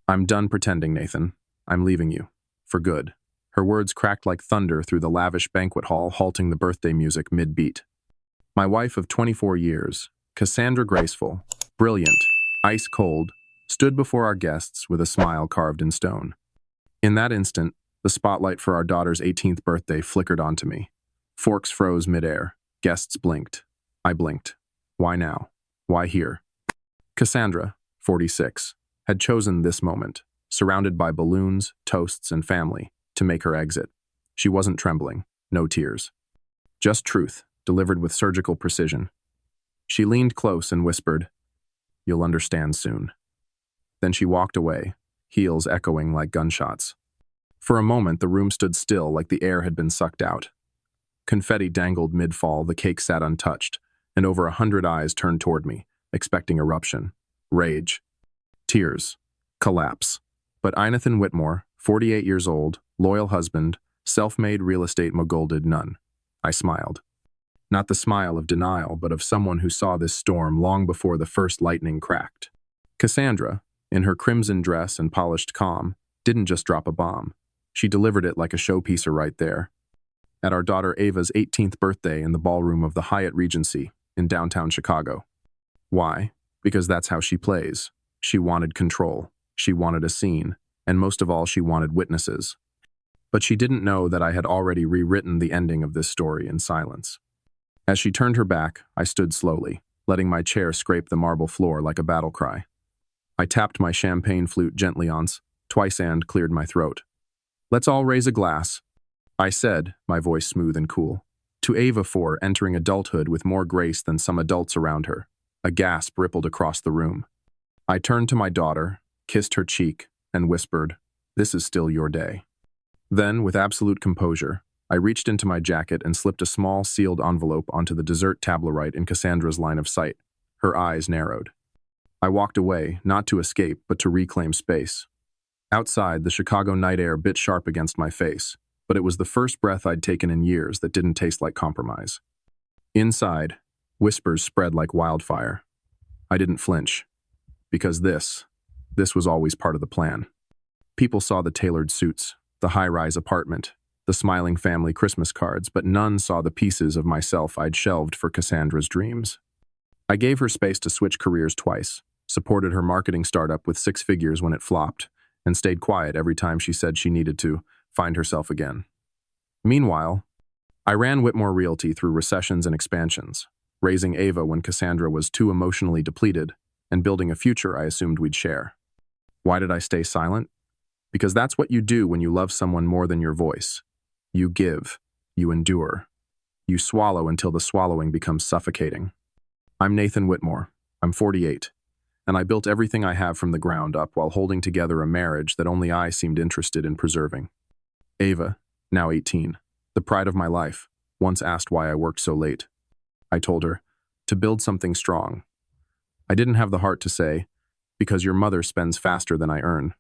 I'm done pretending, Nathan. I'm leaving you. For good. Her words cracked like thunder through the lavish banquet hall, halting the birthday music mid-beat. My wife of 24 years, Cassandra Graceful, brilliant, ice-cold, stood before our guests with a smile carved in stone. In that instant, the spotlight for our daughter's 18th birthday flickered onto me. Forks froze midair. Guests blinked. I blinked. Why now? Why here? Cassandra, 46, had chosen this moment, surrounded by balloons, toasts, and family, to make her exit. She wasn't trembling. No tears. Just truth, delivered with surgical precision. She leaned close and whispered, "You'll understand soon." Then she walked away, heels echoing like gunshots. For a moment, the room stood still like the air had been sucked out. Confetti dangled mid-fall, the cake sat untouched, and over 100 eyes turned toward me, expecting eruption, rage, tears, collapse. But Inathan Whitmore, 48 years old, loyal husband, self-made real estate mogul did none. I smiled. Not the smile of denial, but of someone who saw this storm long before the first lightning cracked. Cassandra, in her crimson dress and polished calm, didn't just drop a bomb. She delivered it like a showpiecer right there, at our daughter Ava's 18th birthday in the ballroom of the Hyatt Regency in downtown Chicago. Why? Because that's how she plays. She wanted control. She wanted a scene. And most of all, she wanted witnesses. But she didn't know that I had already rewritten the ending of this story in silence. As she turned her back, I stood slowly, letting my chair scrape the marble floor like a battle cry. I tapped my champagne flute gently once, twice, and cleared my throat. "Let's all raise a glass," I said, my voice smooth and cool, "to Ava for entering adulthood with more grace than some adults around her." A gasp rippled across the room. I turned to my daughter, kissed her cheek, and whispered, "This is still your day." Then, with absolute composure, I reached into my jacket and slipped a small sealed envelope onto the dessert tablerite in Cassandra's line of sight. Her eyes narrowed. I walked away, not to escape, but to reclaim space. Outside, the Chicago night air bit sharp against my face, but it was the first breath I'd taken in years that didn't taste like compromise. Inside, whispers spread like wildfire. I didn't flinch, because this was always part of the plan. People saw the tailored suits, the high-rise apartment, the smiling family Christmas cards, but none saw the pieces of myself I'd shelved for Cassandra's dreams. I gave her space to switch careers twice, supported her marketing startup with 6 figures when it flopped, and stayed quiet every time she said she needed to find herself again. Meanwhile, I ran Whitmore Realty through recessions and expansions, raising Ava when Cassandra was too emotionally depleted, and building a future I assumed we'd share. Why did I stay silent? Because that's what you do when you love someone more than your voice. You give, you endure, you swallow until the swallowing becomes suffocating. I'm Nathan Whitmore. I'm 48, and I built everything I have from the ground up while holding together a marriage that only I seemed interested in preserving. Ava, now 18, the pride of my life, once asked why I worked so late. I told her, to build something strong. I didn't have the heart to say, because your mother spends faster than I earn.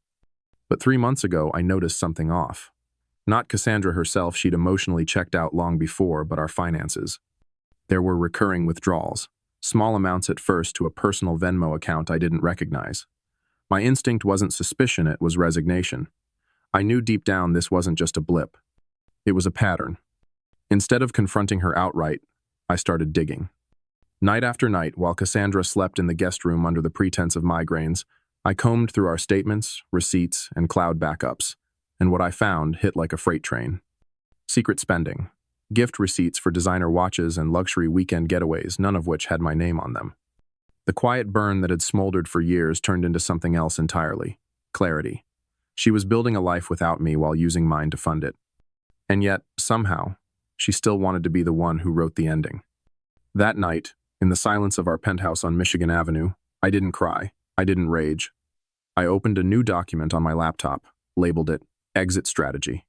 But 3 months ago, I noticed something off. Not Cassandra herself, she'd emotionally checked out long before, but our finances. There were recurring withdrawals, small amounts at first to a personal Venmo account I didn't recognize. My instinct wasn't suspicion, it was resignation. I knew deep down this wasn't just a blip. It was a pattern. Instead of confronting her outright, I started digging. Night after night, while Cassandra slept in the guest room under the pretense of migraines, I combed through our statements, receipts, and cloud backups, and what I found hit like a freight train. Secret spending, gift receipts for designer watches and luxury weekend getaways, none of which had my name on them. The quiet burn that had smoldered for years turned into something else entirely: clarity. She was building a life without me while using mine to fund it. And yet, somehow, she still wanted to be the one who wrote the ending. That night, in the silence of our penthouse on Michigan Avenue, I didn't cry. I didn't rage. I opened a new document on my laptop, labeled it Exit Strategy.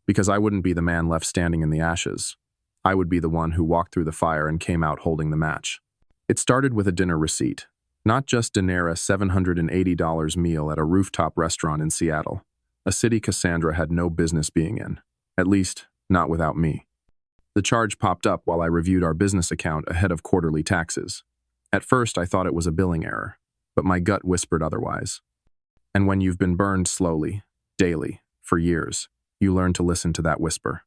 Because I wouldn't be the man left standing in the ashes. I would be the one who walked through the fire and came out holding the match. It started with a dinner receipt, not just dinner, a $780 meal at a rooftop restaurant in Seattle, a city Cassandra had no business being in, at least not without me. The charge popped up while I reviewed our business account ahead of quarterly taxes. At first, I thought it was a billing error, but my gut whispered otherwise. And when you've been burned slowly, daily, for years, you learn to listen to that whisper.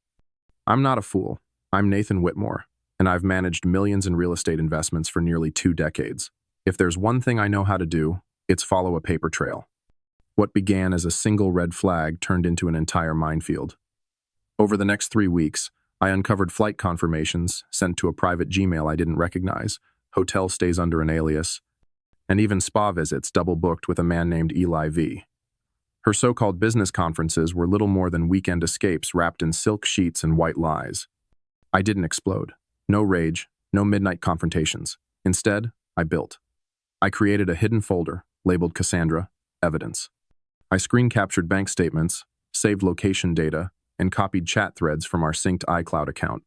I'm not a fool. I'm Nathan Whitmore, and I've managed millions in real estate investments for nearly 2 decades. If there's one thing I know how to do, it's follow a paper trail. What began as a single red flag turned into an entire minefield. Over the next 3 weeks, I uncovered flight confirmations sent to a private Gmail I didn't recognize, hotel stays under an alias, and even spa visits double-booked with a man named Eli V. Her so-called business conferences were little more than weekend escapes wrapped in silk sheets and white lies. I didn't explode. No rage, no midnight confrontations. Instead, I built. I created a hidden folder, labeled Cassandra, Evidence. I screen-captured bank statements, saved location data, and copied chat threads from our synced iCloud account.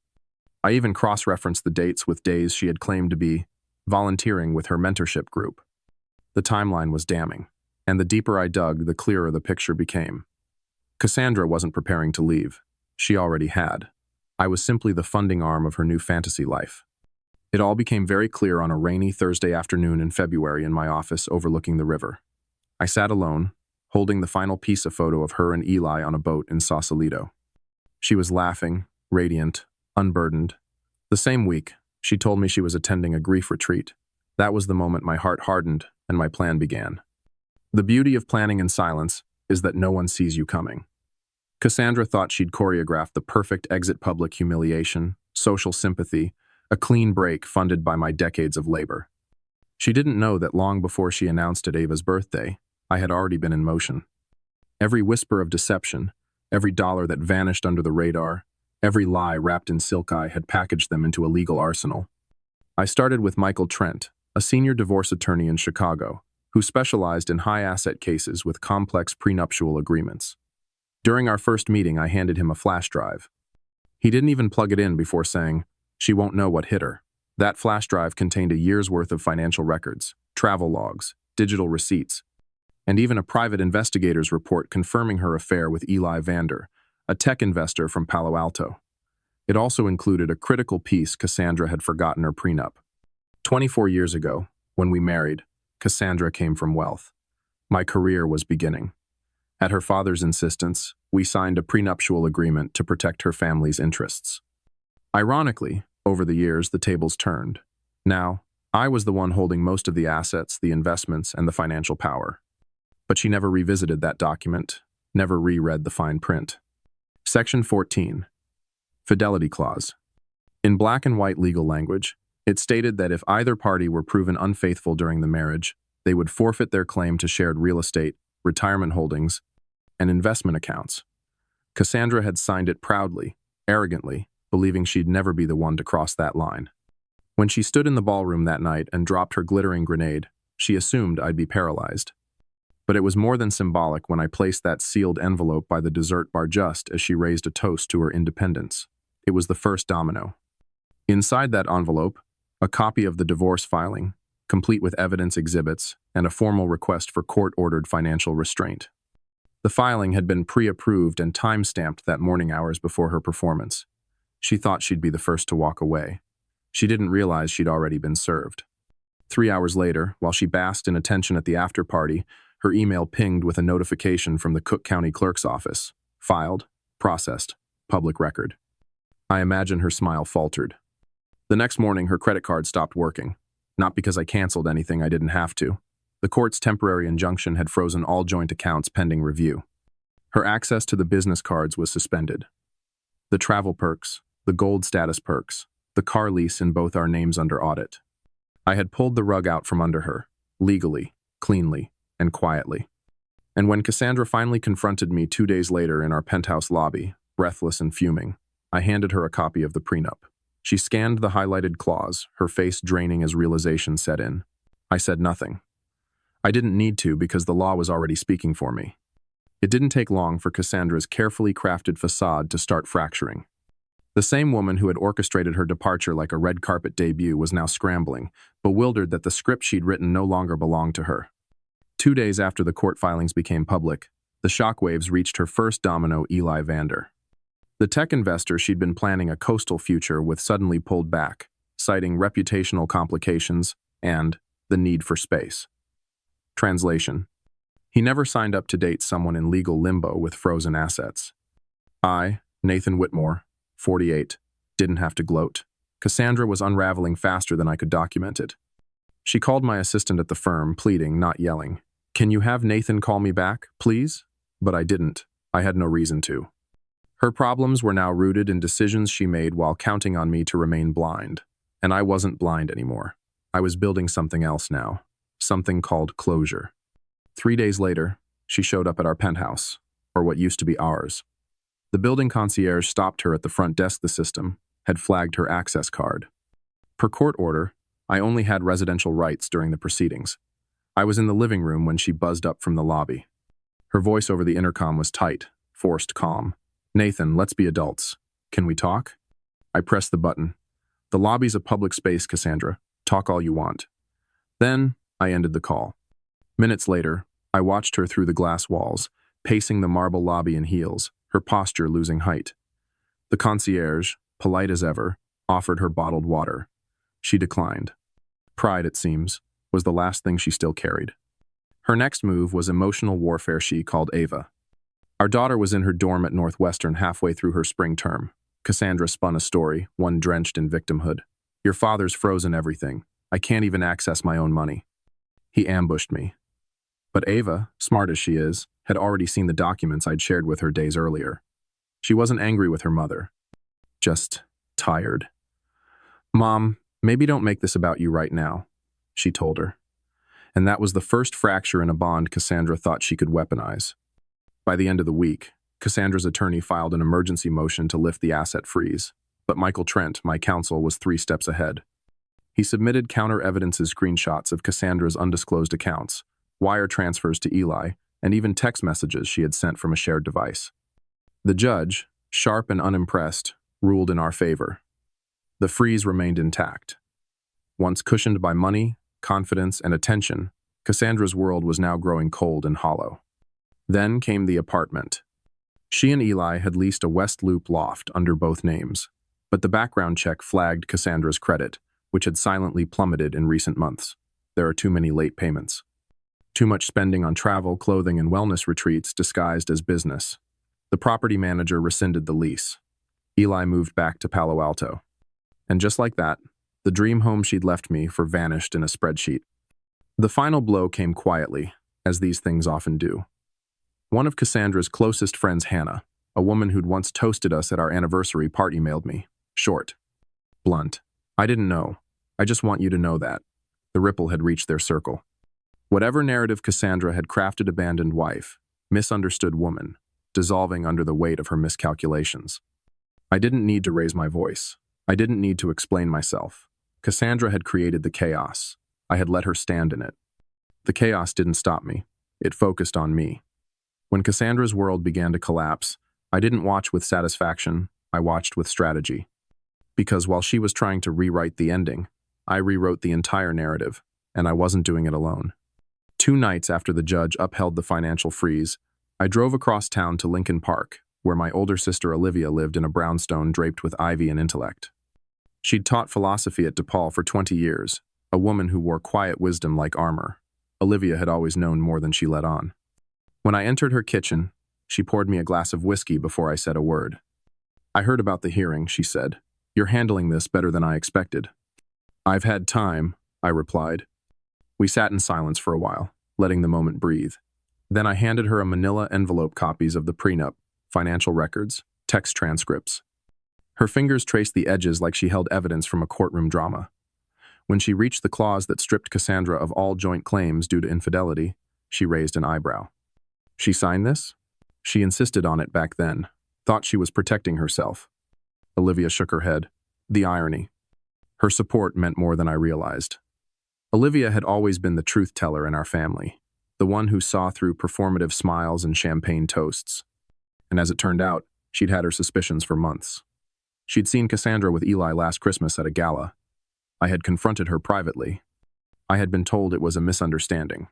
I even cross-referenced the dates with days she had claimed to be volunteering with her mentorship group. The timeline was damning, and the deeper I dug, the clearer the picture became. Cassandra wasn't preparing to leave. She already had. I was simply the funding arm of her new fantasy life. It all became very clear on a rainy Thursday afternoon in February in my office overlooking the river. I sat alone, holding the final piece of photo of her and Eli on a boat in Sausalito. She was laughing, radiant, unburdened. The same week, she told me she was attending a grief retreat. That was the moment my heart hardened and my plan began. The beauty of planning in silence is that no one sees you coming. Cassandra thought she'd choreographed the perfect exit: public humiliation, social sympathy, a clean break funded by my decades of labor. She didn't know that long before she announced at Ava's birthday, I had already been in motion. Every whisper of deception, every dollar that vanished under the radar, every lie wrapped in silk, I had packaged them into a legal arsenal. I started with Michael Trent, a senior divorce attorney in Chicago, who specialized in high-asset cases with complex prenuptial agreements. During our first meeting, I handed him a flash drive. He didn't even plug it in before saying, "She won't know what hit her." That flash drive contained a year's worth of financial records, travel logs, digital receipts, and even a private investigator's report confirming her affair with Eli Vander, a tech investor from Palo Alto. It also included a critical piece Cassandra had forgotten: her prenup. 24 years ago, when we married, Cassandra came from wealth. My career was beginning. At her father's insistence, we signed a prenuptial agreement to protect her family's interests. Ironically, over the years, the tables turned. Now, I was the one holding most of the assets, the investments, and the financial power. But she never revisited that document, never reread the fine print. Section 14. Fidelity Clause. In black and white legal language, it stated that if either party were proven unfaithful during the marriage, they would forfeit their claim to shared real estate, retirement holdings, and investment accounts. Cassandra had signed it proudly, arrogantly, believing she'd never be the one to cross that line. When she stood in the ballroom that night and dropped her glittering grenade, she assumed I'd be paralyzed. But it was more than symbolic when I placed that sealed envelope by the dessert bar just as she raised a toast to her independence. It was the first domino. Inside that envelope, a copy of the divorce filing, complete with evidence exhibits and a formal request for court-ordered financial restraint. The filing had been pre-approved and time-stamped that morning hours before her performance. She thought she'd be the first to walk away. She didn't realize she'd already been served. 3 hours later, while she basked in attention at the after-party, her email pinged with a notification from the Cook County Clerk's office. Filed, processed, public record. I imagine her smile faltered. The next morning, her credit card stopped working. Not because I canceled anything I didn't have to. The court's temporary injunction had frozen all joint accounts pending review. Her access to the business cards was suspended. The travel perks, the gold status perks, the car lease in both our names under audit. I had pulled the rug out from under her, legally, cleanly, and quietly. And when Cassandra finally confronted me 2 days later in our penthouse lobby, breathless and fuming, I handed her a copy of the prenup. She scanned the highlighted clause, her face draining as realization set in. I said nothing. I didn't need to because the law was already speaking for me. It didn't take long for Cassandra's carefully crafted facade to start fracturing. The same woman who had orchestrated her departure like a red carpet debut was now scrambling, bewildered that the script she'd written no longer belonged to her. 2 days after the court filings became public, the shockwaves reached her first domino: Eli Vander. The tech investor she'd been planning a coastal future with suddenly pulled back, citing reputational complications and the need for space. Translation. He never signed up to date someone in legal limbo with frozen assets. I, Nathan Whitmore, 48, didn't have to gloat. Cassandra was unraveling faster than I could document it. She called my assistant at the firm, pleading, not yelling. "Can you have Nathan call me back, please?" But I didn't. I had no reason to. Her problems were now rooted in decisions she made while counting on me to remain blind. And I wasn't blind anymore. I was building something else now. Something called closure. 3 days later, she showed up at our penthouse, or what used to be ours. The building concierge stopped her at the front desk. The system had flagged her access card. Per court order, I only had residential rights during the proceedings. I was in the living room when she buzzed up from the lobby. Her voice over the intercom was tight, forced calm. "Nathan, let's be adults. Can we talk?" I pressed the button. "The lobby's a public space, Cassandra. Talk all you want." Then, I ended the call. Minutes later, I watched her through the glass walls, pacing the marble lobby in heels, her posture losing height. The concierge, polite as ever, offered her bottled water. She declined. Pride, it seems, was the last thing she still carried. Her next move was emotional warfare she called Ava. Our daughter was in her dorm at Northwestern halfway through her spring term. Cassandra spun a story, one drenched in victimhood. "Your father's frozen everything. I can't even access my own money." He ambushed me. But Ava, smart as she is, had already seen the documents I'd shared with her days earlier. She wasn't angry with her mother. Just tired. "Mom, maybe don't make this about you right now," she told her. And that was the first fracture in a bond Cassandra thought she could weaponize. By the end of the week, Cassandra's attorney filed an emergency motion to lift the asset freeze, but Michael Trent, my counsel, was 3 steps ahead. He submitted counter-evidences screenshots of Cassandra's undisclosed accounts, wire transfers to Eli, and even text messages she had sent from a shared device. The judge, sharp and unimpressed, ruled in our favor. The freeze remained intact. Once cushioned by money, confidence, and attention, Cassandra's world was now growing cold and hollow. Then came the apartment. She and Eli had leased a West Loop loft under both names, but the background check flagged Cassandra's credit, which had silently plummeted in recent months. There are too many late payments. Too much spending on travel, clothing, and wellness retreats disguised as business. The property manager rescinded the lease. Eli moved back to Palo Alto. And just like that, the dream home she'd left me for vanished in a spreadsheet. The final blow came quietly, as these things often do. One of Cassandra's closest friends, Hannah, a woman who'd once toasted us at our anniversary party, emailed me. Short. Blunt. "I didn't know. I just want you to know that." The ripple had reached their circle. Whatever narrative Cassandra had crafted, abandoned wife, misunderstood woman, dissolving under the weight of her miscalculations. I didn't need to raise my voice. I didn't need to explain myself. Cassandra had created the chaos. I had let her stand in it. The chaos didn't stop me. It focused on me. When Cassandra's world began to collapse, I didn't watch with satisfaction. I watched with strategy. Because while she was trying to rewrite the ending, I rewrote the entire narrative, and I wasn't doing it alone. 2 nights after the judge upheld the financial freeze, I drove across town to Lincoln Park, where my older sister Olivia lived in a brownstone draped with ivy and intellect. She'd taught philosophy at DePaul for 20 years, a woman who wore quiet wisdom like armor. Olivia had always known more than she let on. When I entered her kitchen, she poured me a glass of whiskey before I said a word. "I heard about the hearing," she said. "You're handling this better than I expected." "I've had time," I replied. We sat in silence for a while, letting the moment breathe. Then I handed her a manila envelope, copies of the prenup, financial records, text transcripts. Her fingers traced the edges like she held evidence from a courtroom drama. When she reached the clause that stripped Cassandra of all joint claims due to infidelity, she raised an eyebrow. "She signed this?" She insisted on it back then, thought she was protecting herself. Olivia shook her head. The irony. Her support meant more than I realized. Olivia had always been the truth teller in our family, the one who saw through performative smiles and champagne toasts. And as it turned out, she'd had her suspicions for months. She'd seen Cassandra with Eli last Christmas at a gala. I had confronted her privately. I had been told it was a misunderstanding,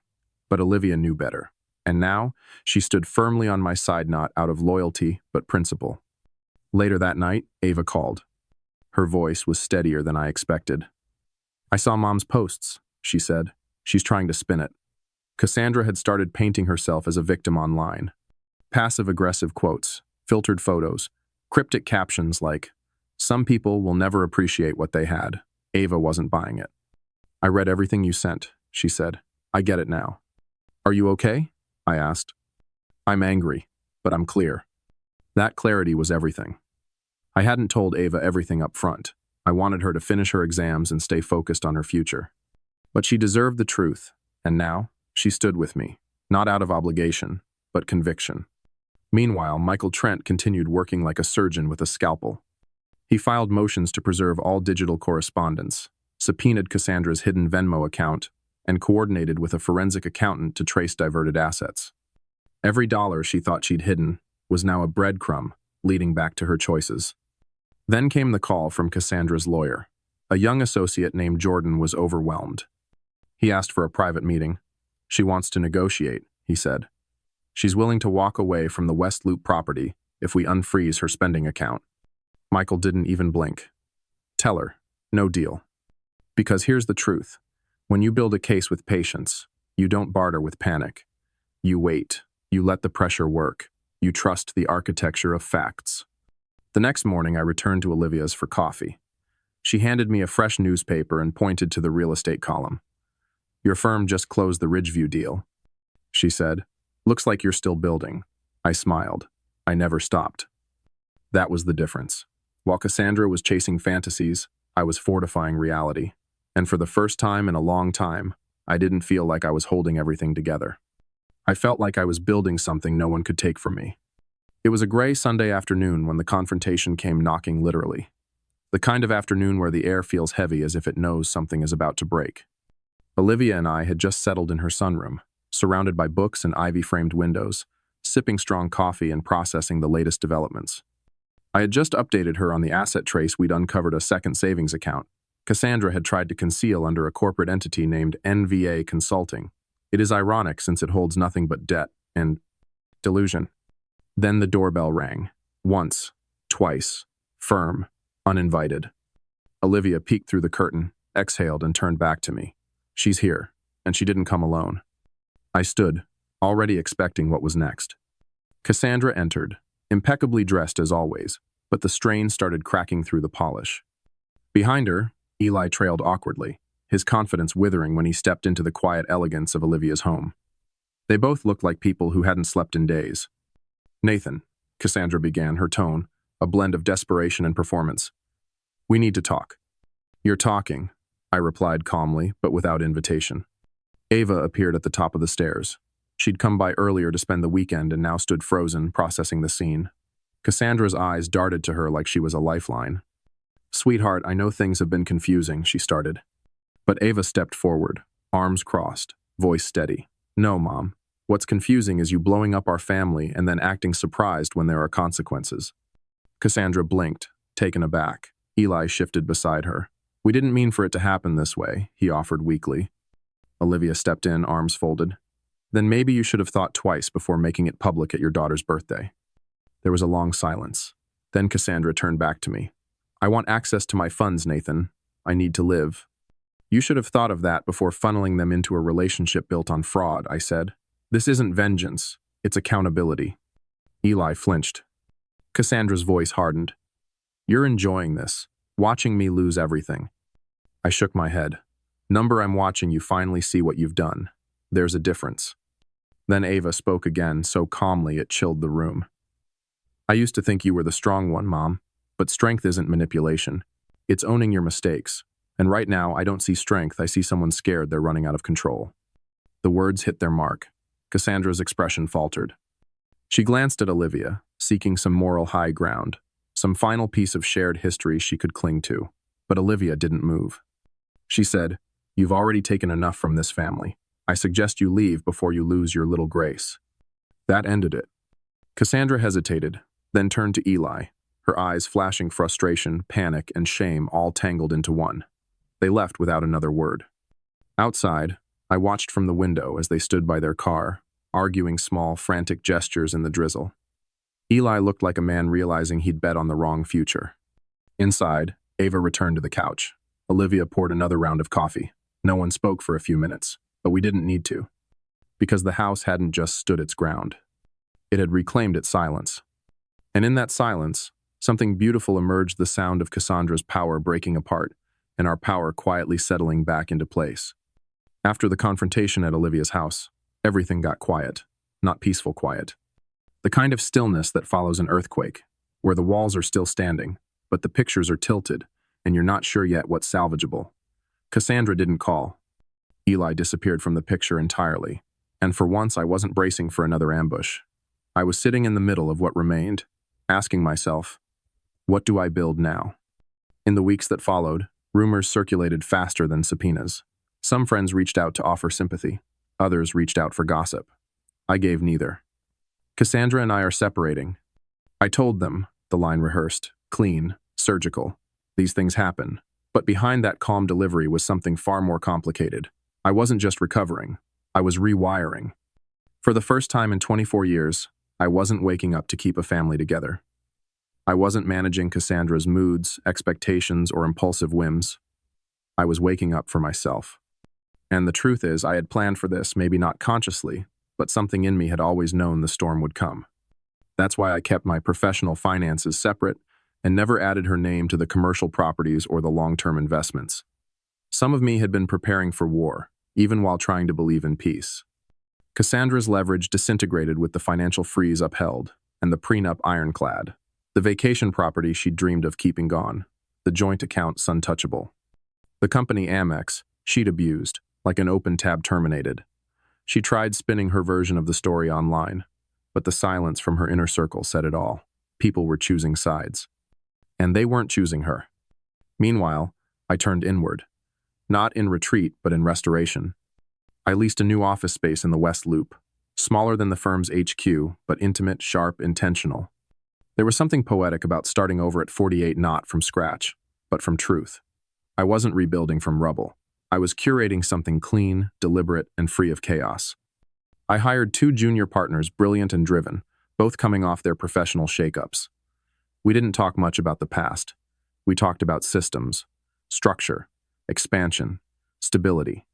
but Olivia knew better. And now, she stood firmly on my side, not out of loyalty, but principle. Later that night, Ava called. Her voice was steadier than I expected. "I saw Mom's posts," she said. "She's trying to spin it." Cassandra had started painting herself as a victim online. Passive-aggressive quotes, filtered photos, cryptic captions like, "Some people will never appreciate what they had. Ava wasn't buying it." "I read everything you sent," she said. "I get it now." "Are you okay?" I asked. "I'm angry, but I'm clear." That clarity was everything. I hadn't told Ava everything up front. I wanted her to finish her exams and stay focused on her future. But she deserved the truth, and now she stood with me, not out of obligation, but conviction. Meanwhile, Michael Trent continued working like a surgeon with a scalpel. He filed motions to preserve all digital correspondence, subpoenaed Cassandra's hidden Venmo account, and coordinated with a forensic accountant to trace diverted assets. Every dollar she thought she'd hidden was now a breadcrumb leading back to her choices. Then came the call from Cassandra's lawyer. A young associate named Jayden was overwhelmed. He asked for a private meeting. "She wants to negotiate," he said. "She's willing to walk away from the West Loop property if we unfreeze her spending account." Michael didn't even blink. "Tell her, no deal. Because here's the truth. When you build a case with patience, you don't barter with panic. You wait. You let the pressure work. You trust the architecture of facts." The next morning, I returned to Olivia's for coffee. She handed me a fresh newspaper and pointed to the real estate column. "Your firm just closed the Ridgeview deal," she said. "Looks like you're still building." I smiled. I never stopped. That was the difference. While Cassandra was chasing fantasies, I was fortifying reality. And for the first time in a long time, I didn't feel like I was holding everything together. I felt like I was building something no one could take from me. It was a gray Sunday afternoon when the confrontation came knocking literally. The kind of afternoon where the air feels heavy as if it knows something is about to break. Olivia and I had just settled in her sunroom, surrounded by books and ivy-framed windows, sipping strong coffee and processing the latest developments. I had just updated her on the asset trace we'd uncovered a second savings account. Cassandra had tried to conceal under a corporate entity named NVA Consulting. It is ironic since it holds nothing but debt and delusion. Then the doorbell rang. Once, twice, firm, uninvited. Olivia peeked through the curtain, exhaled, and turned back to me. "She's here, and she didn't come alone." I stood, already expecting what was next. Cassandra entered, impeccably dressed as always, but the strain started cracking through the polish. Behind her, Eli trailed awkwardly, his confidence withering when he stepped into the quiet elegance of Olivia's home. They both looked like people who hadn't slept in days. "Nathan," Cassandra began, her tone a blend of desperation and performance. "We need to talk." "You're talking," I replied calmly, but without invitation. Ava appeared at the top of the stairs. She'd come by earlier to spend the weekend and now stood frozen, processing the scene. Cassandra's eyes darted to her like she was a lifeline. "Sweetheart, I know things have been confusing," she started. But Ava stepped forward, arms crossed, voice steady. "No, Mom. What's confusing is you blowing up our family and then acting surprised when there are consequences." Cassandra blinked, taken aback. Eli shifted beside her. "We didn't mean for it to happen this way," he offered weakly. Olivia stepped in, arms folded. "Then maybe you should have thought twice before making it public at your daughter's birthday." There was a long silence. Then Cassandra turned back to me. "I want access to my funds, Nathan. I need to live." "You should have thought of that before funneling them into a relationship built on fraud," I said. "This isn't vengeance. It's accountability." Eli flinched. Cassandra's voice hardened. "You're enjoying this, watching me lose everything." I shook my head. "Number, I'm watching you finally see what you've done. There's a difference." Then Ava spoke again, so calmly it chilled the room. "I used to think you were the strong one, Mom, but strength isn't manipulation. It's owning your mistakes. And right now, I don't see strength, I see someone scared they're running out of control." The words hit their mark. Cassandra's expression faltered. She glanced at Olivia, seeking some moral high ground, some final piece of shared history she could cling to. But Olivia didn't move. She said, "You've already taken enough from this family. I suggest you leave before you lose your little grace." That ended it. Cassandra hesitated, then turned to Eli, her eyes flashing frustration, panic, and shame all tangled into one. They left without another word. Outside, I watched from the window as they stood by their car, arguing small, frantic gestures in the drizzle. Eli looked like a man realizing he'd bet on the wrong future. Inside, Ava returned to the couch. Olivia poured another round of coffee. No one spoke for a few minutes, but we didn't need to. because the house hadn't just stood its ground. It had reclaimed its silence. And in that silence, something beautiful emerged, the sound of Cassandra's power breaking apart, and our power quietly settling back into place. After the confrontation at Olivia's house, everything got quiet, not peaceful quiet. The kind of stillness that follows an earthquake, where the walls are still standing, but the pictures are tilted, and you're not sure yet what's salvageable. Cassandra didn't call. Eli disappeared from the picture entirely, and for once I wasn't bracing for another ambush. I was sitting in the middle of what remained, asking myself, what do I build now? In the weeks that followed, rumors circulated faster than subpoenas. Some friends reached out to offer sympathy. Others reached out for gossip. I gave neither. Cassandra and I are separating. I told them, the line rehearsed, clean, surgical. These things happen. But behind that calm delivery was something far more complicated. I wasn't just recovering. I was rewiring. For the first time in 24 years, I wasn't waking up to keep a family together. I wasn't managing Cassandra's moods, expectations, or impulsive whims. I was waking up for myself. And the truth is, I had planned for this, maybe not consciously, but something in me had always known the storm would come. That's why I kept my professional finances separate and never added her name to the commercial properties or the long-term investments. Some of me had been preparing for war, even while trying to believe in peace. Cassandra's leverage disintegrated with the financial freeze upheld, and the prenup ironclad. The vacation property she'd dreamed of keeping gone, the joint account untouchable. The company Amex, she'd abused, like an open tab terminated. She tried spinning her version of the story online, but the silence from her inner circle said it all. People were choosing sides. And they weren't choosing her. Meanwhile, I turned inward. Not in retreat, but in restoration. I leased a new office space in the West Loop, smaller than the firm's HQ, but intimate, sharp, intentional. There was something poetic about starting over at 48, not from scratch, but from truth. I wasn't rebuilding from rubble. I was curating something clean, deliberate, and free of chaos. I hired 2 junior partners, brilliant and driven, both coming off their professional shakeups. We didn't talk much about the past. We talked about systems, structure, expansion, stability.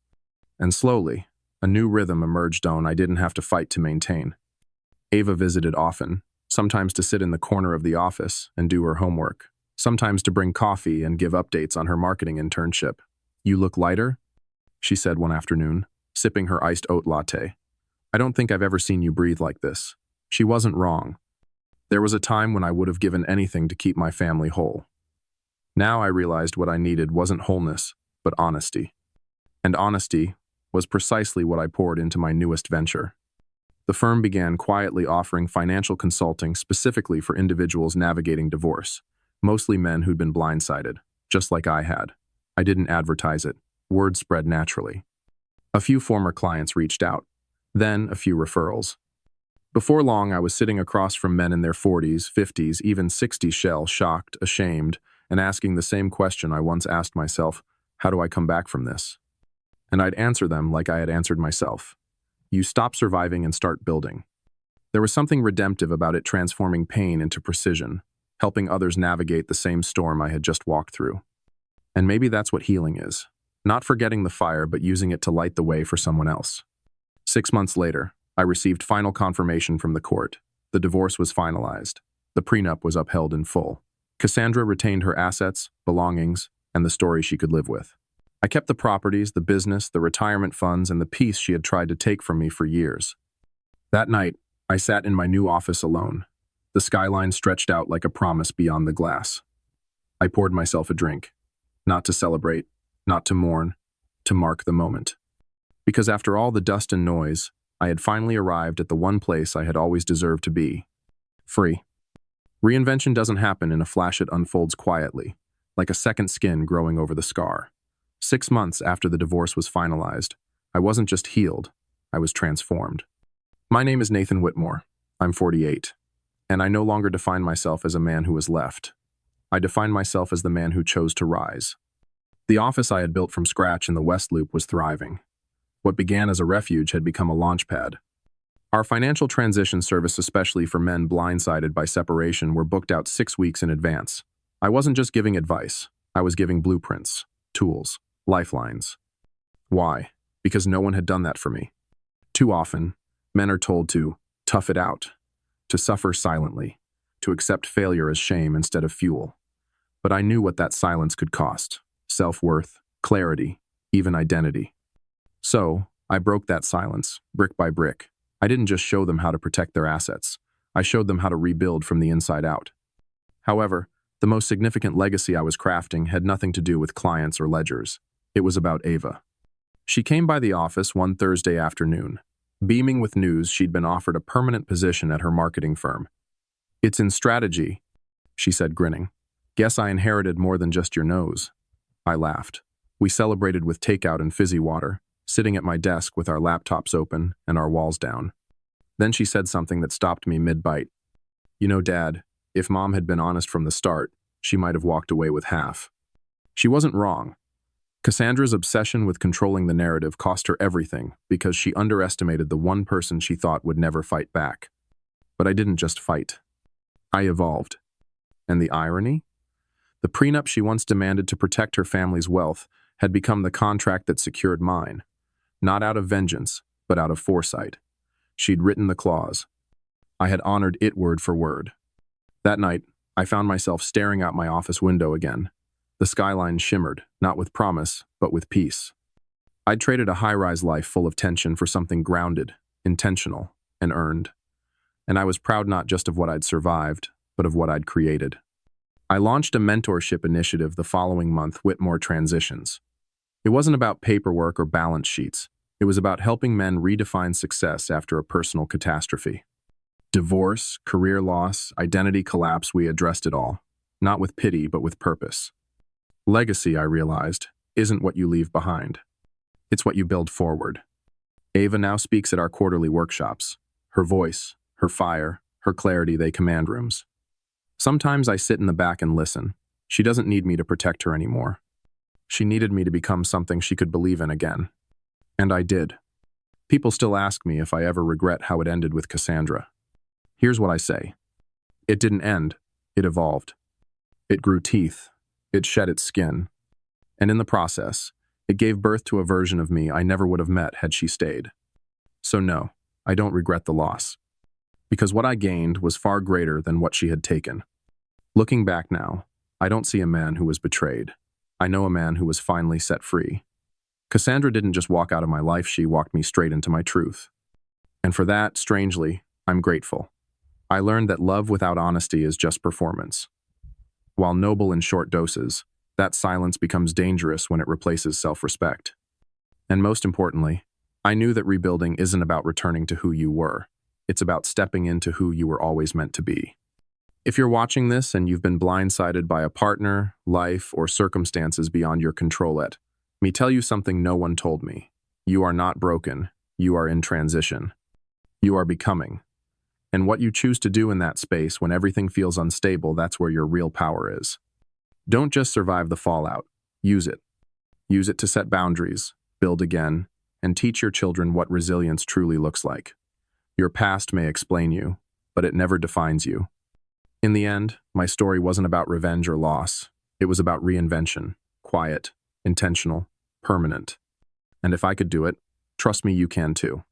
And slowly, a new rhythm emerged I didn't have to fight to maintain. Ava visited often, sometimes to sit in the corner of the office and do her homework, sometimes to bring coffee and give updates on her marketing internship. "You look lighter?" she said one afternoon, sipping her iced oat latte. "I don't think I've ever seen you breathe like this." She wasn't wrong. There was a time when I would have given anything to keep my family whole. Now I realized what I needed wasn't wholeness, but honesty. And honesty was precisely what I poured into my newest venture. The firm began quietly offering financial consulting specifically for individuals navigating divorce, mostly men who'd been blindsided, just like I had. I didn't advertise it. Word spread naturally. A few former clients reached out, then a few referrals. Before long, I was sitting across from men in their 40s, 50s, even 60s, shocked, ashamed, and asking the same question I once asked myself: how do I come back from this? And I'd answer them like I had answered myself. You stop surviving and start building. There was something redemptive about it, transforming pain into precision, helping others navigate the same storm I had just walked through. And maybe that's what healing is. Not forgetting the fire, but using it to light the way for someone else. 6 months later, I received final confirmation from the court. The divorce was finalized. The prenup was upheld in full. Cassandra retained her assets, belongings, and the story she could live with. I kept the properties, the business, the retirement funds, and the peace she had tried to take from me for years. That night, I sat in my new office alone. The skyline stretched out like a promise beyond the glass. I poured myself a drink. Not to celebrate, not to mourn, to mark the moment. Because after all the dust and noise, I had finally arrived at the one place I had always deserved to be: free. Reinvention doesn't happen in a flash, it unfolds quietly, like a second skin growing over the scar. 6 months after the divorce was finalized, I wasn't just healed, I was transformed. My name is Nathan Whitmore. I'm 48, and I no longer define myself as a man who was left. I define myself as the man who chose to rise. The office I had built from scratch in the West Loop was thriving. What began as a refuge had become a launchpad. Our financial transition service, especially for men blindsided by separation, were booked out 6 weeks in advance. I wasn't just giving advice, I was giving blueprints, tools, lifelines. Why? Because no one had done that for me. Too often, men are told to tough it out, to suffer silently, to accept failure as shame instead of fuel. But I knew what that silence could cost: self-worth, clarity, even identity. So, I broke that silence, brick by brick. I didn't just show them how to protect their assets. I showed them how to rebuild from the inside out. However, the most significant legacy I was crafting had nothing to do with clients or ledgers. It was about Ava. She came by the office one Thursday afternoon, beaming with news she'd been offered a permanent position at her marketing firm. "It's in strategy," she said, grinning. "Guess I inherited more than just your nose." I laughed. We celebrated with takeout and fizzy water, sitting at my desk with our laptops open and our walls down. Then she said something that stopped me mid-bite. "You know, Dad, if Mom had been honest from the start, she might have walked away with half." She wasn't wrong. Cassandra's obsession with controlling the narrative cost her everything because she underestimated the one person she thought would never fight back. But I didn't just fight. I evolved. And the irony? The prenup she once demanded to protect her family's wealth had become the contract that secured mine. Not out of vengeance, but out of foresight. She'd written the clause. I had honored it word for word. That night, I found myself staring out my office window again. The skyline shimmered, not with promise, but with peace. I'd traded a high-rise life full of tension for something grounded, intentional, and earned. And I was proud not just of what I'd survived, but of what I'd created. I launched a mentorship initiative the following month, Whitmore Transitions. It wasn't about paperwork or balance sheets. It was about helping men redefine success after a personal catastrophe. Divorce, career loss, identity collapse, we addressed it all. Not with pity, but with purpose. Legacy, I realized, isn't what you leave behind. It's what you build forward. Ava now speaks at our quarterly workshops. Her voice, her fire, her clarity, they command rooms. Sometimes I sit in the back and listen. She doesn't need me to protect her anymore. She needed me to become something she could believe in again. And I did. People still ask me if I ever regret how it ended with Cassandra. Here's what I say. It didn't end. It evolved. It grew teeth. It shed its skin. And in the process, it gave birth to a version of me I never would have met had she stayed. So no, I don't regret the loss. Because what I gained was far greater than what she had taken. Looking back now, I don't see a man who was betrayed. I know a man who was finally set free. Cassandra didn't just walk out of my life, she walked me straight into my truth. And for that, strangely, I'm grateful. I learned that love without honesty is just performance. While noble in short doses, that silence becomes dangerous when it replaces self-respect. And most importantly, I knew that rebuilding isn't about returning to who you were. It's about stepping into who you were always meant to be. If you're watching this and you've been blindsided by a partner, life, or circumstances beyond your control, let me tell you something no one told me. You are not broken. You are in transition. You are becoming. And what you choose to do in that space when everything feels unstable, that's where your real power is. Don't just survive the fallout. Use it. Use it to set boundaries, build again, and teach your children what resilience truly looks like. Your past may explain you, but it never defines you. In the end, my story wasn't about revenge or loss. It was about reinvention, quiet, intentional, permanent. And if I could do it, trust me, you can too.